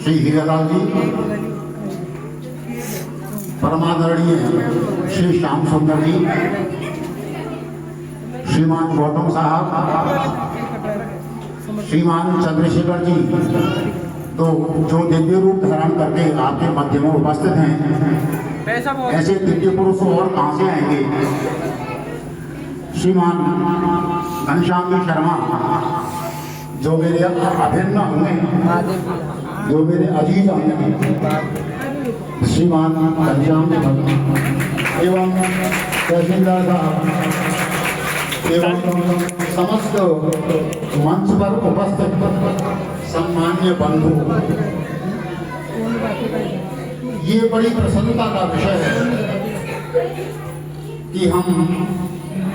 श्री हीरालाल जी, परमादरणीय श्री श्याम सुंदर जी, श्रीमान गौतम साहब, श्रीमान चंद्रशेखर जी, तो जो दिव्य रूप धारण करके आपके मध्य में उपस्थित हैं, ऐसे दिव्य पुरुष और कहाँ से आएंगे। श्रीमान घनश्याम जी शर्मा जो मेरे अभिन्न होंगे, जो मेरे अजीज होंगे, श्रीमान घनश्याम जी एवं तहसीलदार साहब एवं समस्त मंच पर उपस्थित सम्मान्य बंधु, ये बड़ी प्रसन्नता का विषय है कि हम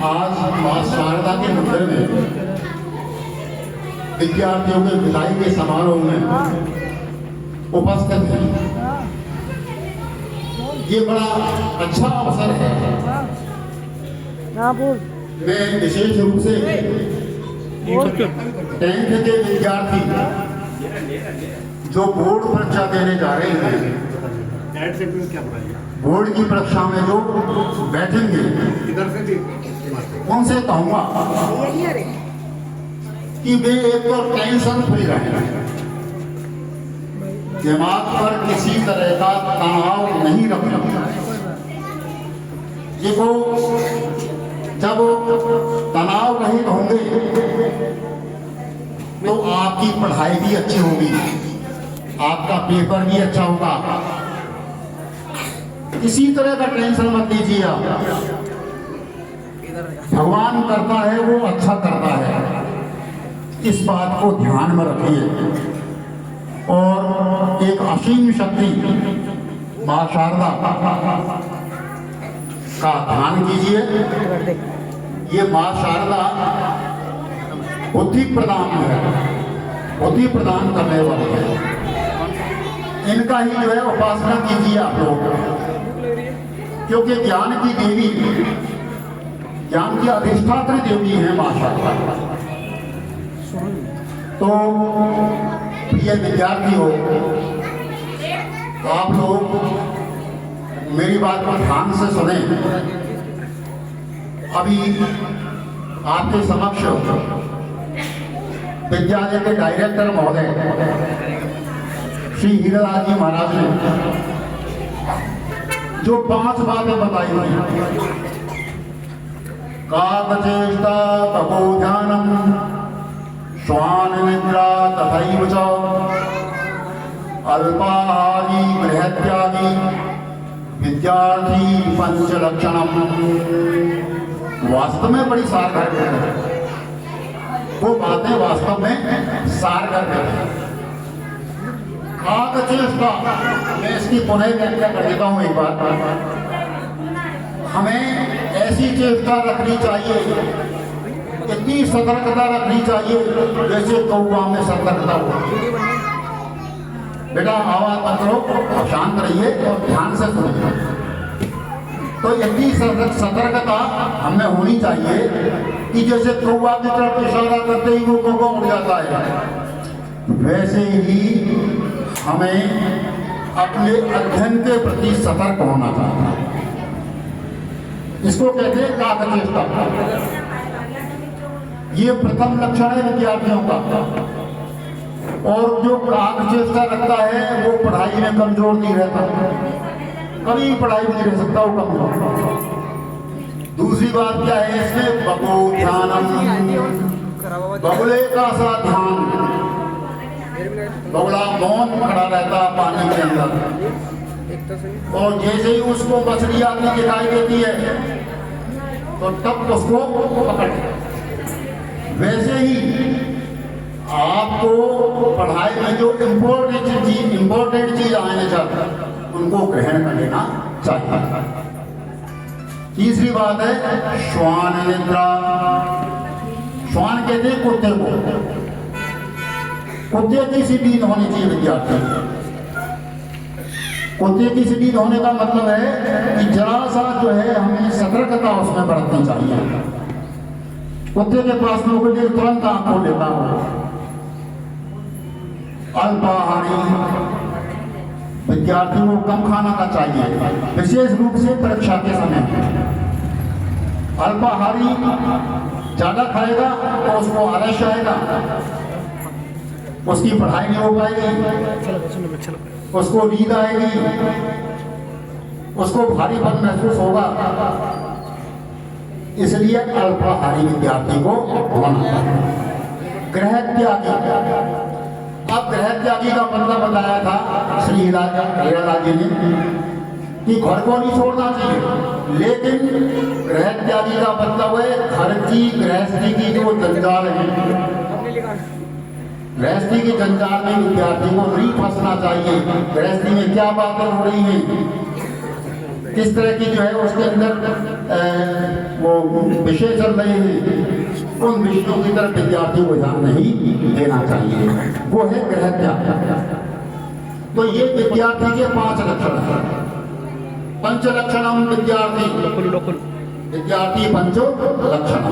आज मां शारदा के मंदिर में विद्यार्थियों के विदाई के समारोह में उपस्थित हैं। ये बड़ा अच्छा अवसर है। मैं विशेष रूप से 10th के विद्यार्थी जो बोर्ड परीक्षा देने जा रहे हैं, बोर्ड की परीक्षा में जो बैठेंगे, उनसे कहूंगा कि वे एक तो टेंशन फ्री रहें, दिमाग पर किसी तरह का तनाव नहीं रखना। देखो, जब तनाव रहित होंगे तो आपकी पढ़ाई भी अच्छी होगी, आपका पेपर भी अच्छा होगा। किसी तरह का टेंशन मत लीजिए आप। भगवान करता है वो अच्छा करता है, इस बात को ध्यान में रखिए। और एक असीम शक्ति मां शारदा का ध्यान कीजिए। ये मां शारदा बुद्धि प्रदान है, बुद्धि प्रदान करने वाली है। इनका ही जो है उपासना कीजिए आप लोग, क्योंकि ज्ञान की देवी, ज्ञान की अधिष्ठात्री देवी है मां शारदा। तो प्रिय विद्यार्थी हो, आप लोग मेरी बात को ध्यान से सुने। अभी आपके समक्ष विद्यालय के डायरेक्टर महोदय श्री हीरालाल जी महाराज ने जो 5 बातें बताई हुई, काकचेष्टा तपोध्यानम श्वान निद्रा तथैव च अल्पाहारी बृहत्यादि विद्यार्थी पंचलक्षणम। वास्तव में बड़ी सारगर है, वो बातें वास्तव में सारगर है। काकचेष्टा, मैं इसकी पुनः व्याख्या कर देता हूँ एक बार। हमें ऐसी चेष्टा रखनी चाहिए, इतनी सतर्कता रखनी चाहिए जैसे कौवा में सतर्कता हो। बेटा आवाज मत करो, शांत रहिए और ध्यान से सुनिए। तो इतनी सतर्कता हमें होनी चाहिए कि जैसे कौवा की तरफ इशारा करते ही वो कौवा उड़ जाता है, वैसे ही हमें अपने अध्ययन के प्रति सतर्क होना चाहिए। इसको कहते हैं काकचेष्टा। ये प्रथम लक्षण है विद्यार्थियों का। और जो काकचेष्टा रखता है वो पढ़ाई में कमजोर नहीं रहता, कभी पढ़ाई में नहीं रह सकता वो कमजोर। दूसरी बात क्या है इसमें, बको ध्यानम, बगुले का सा ध्यान। बगुला मौन खड़ा रहता पानी के अंदर, और जैसे ही उसको मछली आती दिखाई देती है तो तब उसको पकड़। वैसे ही आपको पढ़ाई में जो इम्पोर्टेंट चीज आने जाता उनको ग्रहण कर लेना चाहिए। तीसरी बात है श्वान निद्रा। श्वान कहते हैं कुत्ते को। कुत्ते की सी नींद होनी चाहिए विद्यार्थी। कुत्ते की सी नींद होने का मतलब है कि जरा सा जो है हमें सतर्कता उसमें बरतनी चाहिए। कुत्ते के पास लोगों के लिए तुरंत आंख खोल लेता हो। अल्पाहारी विद्यार्थी को कम खाना का चाहिए, विशेष रूप से परीक्षा के समय। अल्पाहारी ज्यादा खाएगा तो उसको आलस्य आएगा, उसकी पढ़ाई नहीं हो पाएगी, उसको नींद आएगी, उसको भारीपन महसूस होगा। इसलिए अल्पाहारी विद्यार्थी को होना। गृह त्यागी, अब गृह त्यागी का मतलब बताया था श्री हीरालाल जी ने कि घर को नहीं छोड़ना चाहिए, लेकिन गृह त्यागी का मतलब है घर की गृहस्थी की जो जंजाल है, गृहस्थी के जंजाल में विद्यार्थी को नहीं फंसना चाहिए। गृहस्थी में क्या बातें हो रही हैं, किस तरह की जो है उसके अंदर वो विषय चल रहे हैं, उन विषयों की तरफ विद्यार्थी को ध्यान नहीं देना चाहिए। वो है गृह त्याग। तो ये विद्यार्थी के 5 लक्षण हैं। पंच लक्षणम विद्यार्थी पंचो लक्षण।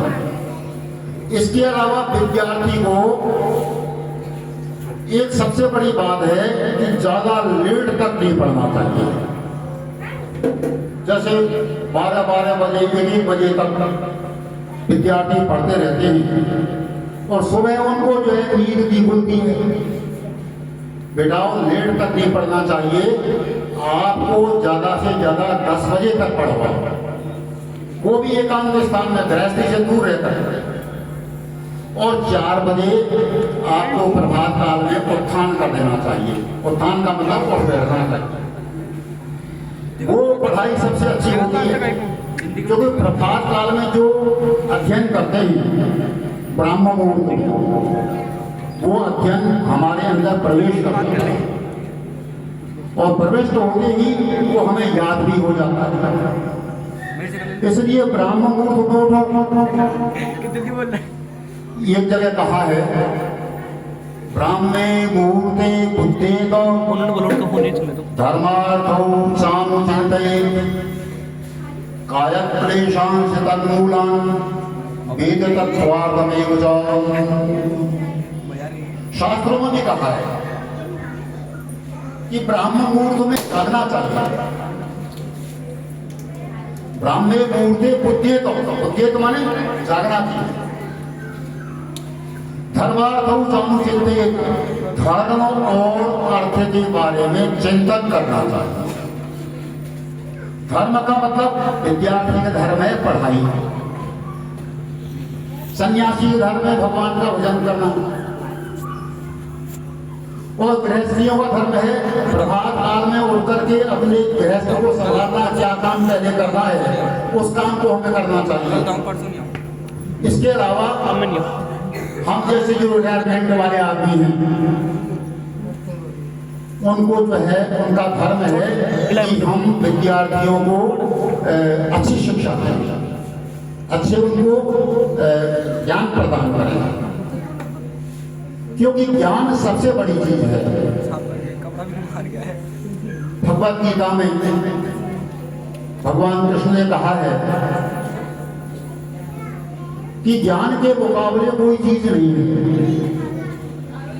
इसके अलावा विद्यार्थी को एक सबसे बड़ी बात है कि ज्यादा लेट तक नहीं पढ़ना चाहिए। जैसे 12 बजे 1 बजे तक विद्यार्थी पढ़ते रहते हैं और सुबह उनको जो है नींद भी खुलती है। बेटा लेट तक नहीं पढ़ना चाहिए, आपको ज्यादा से ज्यादा 10 बजे तक पढ़वाओ, वो भी एकांत स्थान में गृहस्थी से दूर रहता है। और 4 बजे आपको प्रभात काल में उत्थान कर देना चाहिए। उत्थान का मतलब उठ बैठना चाहिए। वो पढ़ाई सबसे अच्छी होती है, क्योंकि प्रभात काल में जो अध्ययन करते हैं ब्राह्म मुहूर्त में, वो अध्ययन हमारे अंदर प्रवेश करते हैं और प्रवेश तो होते ही वो हमें याद भी हो जाता है। इसलिए ब्राह्म मुहूर्त को एक जगह कहा है, ब्राह्मणे मुहूर्ते बुद्धे धर्मार्थौ सामुचितये कायक्लेशांश तन्मूलान् वेद तत्त्वार्थमेव च। शास्त्रों में भी कहा है कि ब्राह्म मुहूर्त में जागना चाहिए। ब्राह्मणे मुहूर्ते बुद्धेत माने जागना चाहिए। धर्मार्थौ समुचितये, धर्म और अर्थ के बारे में चिंतन करना चाहिए। धर्म का मतलब विद्यार्थी का धर्म है पढ़ाई, सन्यासी का धर्म है भगवान का भजन करना, और गृहस्थियों का धर्म है प्रभात काल में उठ करके अपने गृहस्थ को संभालना, क्या काम पहले करना है उस काम को हमें करना चाहिए। इसके अलावा हम जैसे जो रिटायरमेंट वाले आदमी हैं, उनको जो है उनका धर्म है कि हम विद्यार्थियों को अच्छी शिक्षा दें, अच्छे उनको ज्ञान प्रदान करें, क्योंकि ज्ञान सबसे बड़ी चीज है। भगवत गीता में भगवान कृष्ण ने कहा है कि ज्ञान के मुकाबले कोई चीज नहीं है।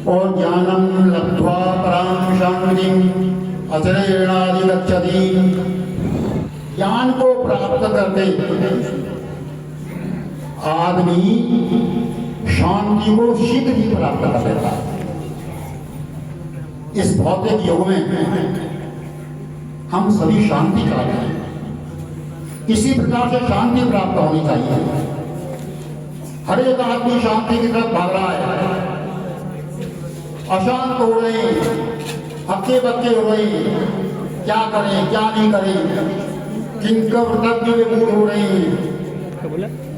और ज्ञानम लब्ध्वा परां शांतिं अचरेणाधिगच्छति, ज्ञान को प्राप्त करके आदमी शांति को शीघ्र ही प्राप्त कर लेता है। इस भौतिक युग में हम सभी शांति चाहते हैं, किसी प्रकार से शांति प्राप्त होनी चाहिए। हर एक आदमी शांति की तरफ भाग रहा है, अशांत हो रहे, हक्के बक्के हो रहे, क्या करें क्या नहीं करें, किंकर तक मूड हो रहे हैं।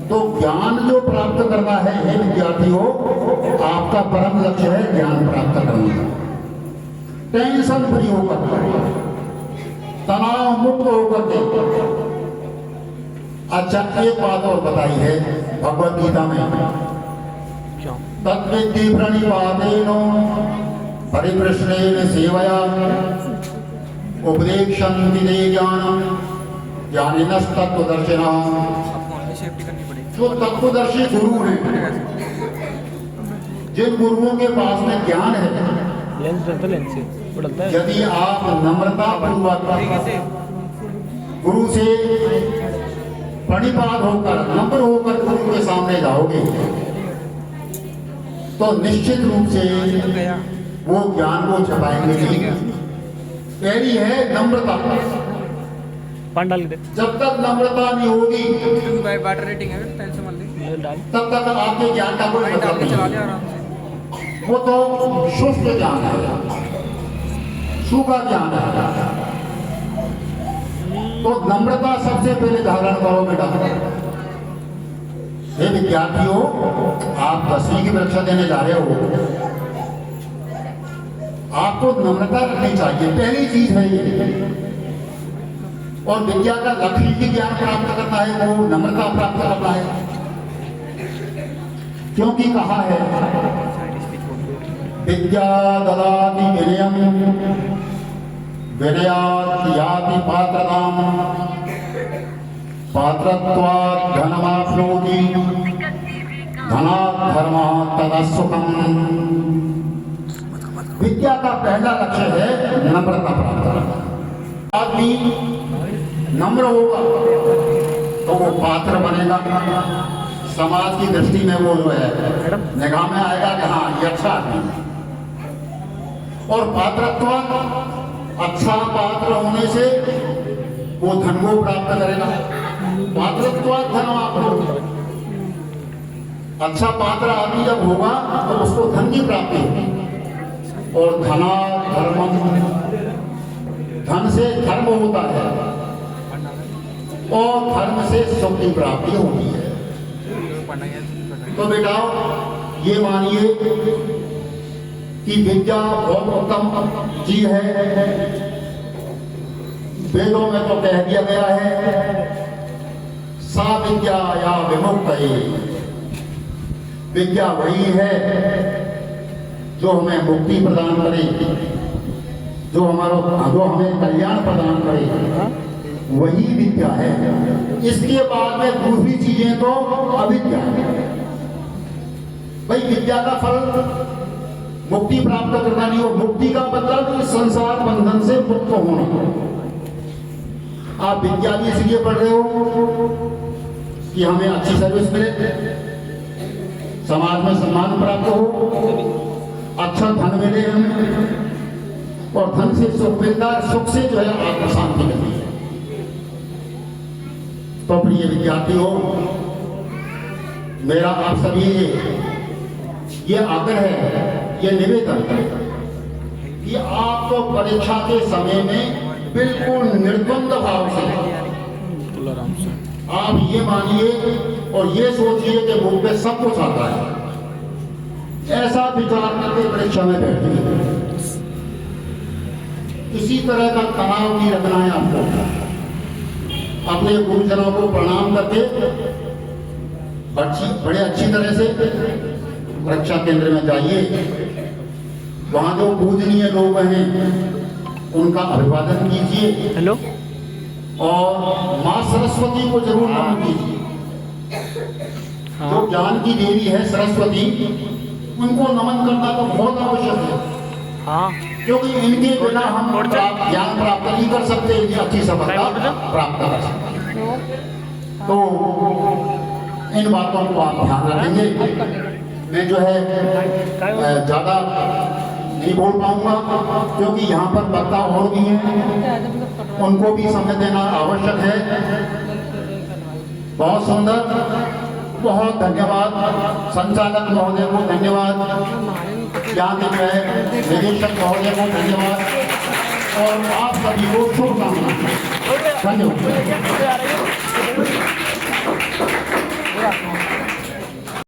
तो ज्ञान जो प्राप्त करना है विद्यार्थियों, आपका परम लक्ष्य है ज्ञान प्राप्त करना। टेंशन फ्री होकर, तनाव मुक्त होकर के। अच्छा, एक बात और बताई है भगवत गीता में, तद्विद्धि प्रणिपातेन परिप्रश्नेन सेवया उपदेक्षन्ति ते ज्ञानम् ज्ञानिनस्तत्त्वदर्शिनः। जो तत्वदर्शी गुरु हैं, जिन गुरुओं के पास में ज्ञान है, डलता है। यदि आप नम्रता पूर्वक गुरु से प्रणिपात होकर नम्र होकर गुरु के सामने जाओगे तो निश्चित रूप से वो ज्ञान को छपाएंगे नहीं। पहली है नम्रता। पान डाल दे। जब तक नम्रता नहीं होगी वाटर रेटिंग है टेंशन मत ले डाल। तब तक आपके ज्ञान का कोई मतलब डाल के चला नहीं। ले आराम से। वो तो शुष्क ज्ञान है, सूखा ज्ञान है। तो नम्रता सबसे पहले धारण करो बेटा। हे विद्यार्थियों, आप 10वीं की परीक्षा देने जा रहे हो, आपको नम्रता रखनी चाहिए, पहली चीज है ये। और विद्या का लक्ष्य ही ज्ञान प्राप्त करना है, वो नम्रता प्राप्त करना है। क्योंकि कहा है विद्या ददाति विनयम विनयात् याति पात्रताम पात्रत्वात् धनमाप्नोति धनात् धर्मात् ततः सुखम्। विद्या का पहला लक्ष्य है नम्रता प्राप्त करना। आदमी नम्र होगा तो वो पात्र बनेगा, समाज की दृष्टि में वो जो है निगाह में आएगा कि हाँ ये अच्छा आदमी है। और पात्रत्व, अच्छा पात्र होने से वो धन को प्राप्त करेगा। पात्रत्व धन आपको, अच्छा पात्र आदमी जब होगा तो उसको धन की प्राप्ति होगी। और धना धर्मम, धन से धर्म होता है और धर्म से सुख की प्राप्ति होती है। तो बेटा ये मानिए कि विद्या बहुत उत्तम चीज है। वेदों में तो कह दिया गया है सा विद्या या विमुक्त। विद्या वही है जो हमें मुक्ति प्रदान करे, जो हमें कल्याण प्रदान करे, वही विद्या है। इसके बाद में दूसरी चीजें तो अविद्या है। भाई विद्या का फल मुक्ति प्राप्त करना नहीं हो। मुक्ति का मतलब इस संसार बंधन से मुक्त होना। आप विद्या भी इसलिए पढ़ रहे हो कि हमें अच्छी सर्विस मिले, समाज में सम्मान प्राप्त हो, अच्छा धन मिले हमें, और धन से सुख मिलता है, सुख से जो है आत्म शांति मिलती है। तो प्रिय विद्यार्थियों, मेरा आप सभी ये आग्रह है, ये निवेदन है कि आप तो परीक्षा के समय में बिल्कुल निर्द्वंद भाव से आप ये मानिए और ये सोचिए कि मुझ पे सब कुछ आता है, ऐसा विचार करके परीक्षा में बैठिए। इसी तरह का तनाव नहीं रखना है आपको। अपने गुरुजनों को प्रणाम करके बड़े अच्छी तरह से परीक्षा केंद्र में जाइए। वहां जो पूजनीय लोग हैं उनका अभिवादन कीजिए। हेलो। और माँ सरस्वती को जरूर नमन कीजिए। जो ज्ञान की देवी है सरस्वती, उनको नमन करना तो बहुत आवश्यक है। हाँ, क्योंकि इनके बिना हम ज्ञान प्राप्त नहीं कर सकते, इनकी अच्छी सफलता प्राप्त कर सकते। तो इन बातों को आप ध्यान रखेंगे। मैं जो है ज्यादा नहीं बोल पाऊंगा क्योंकि यहाँ पर वक्ता और भी हैं, उनको भी समय देना आवश्यक है। बहुत सुंदर, बहुत धन्यवाद संचालक महोदय को, धन्यवाद यहाँ के जो है निदेशक महोदय को धन्यवाद, और आप सभी को शुभकामनाएं। धन्यवाद।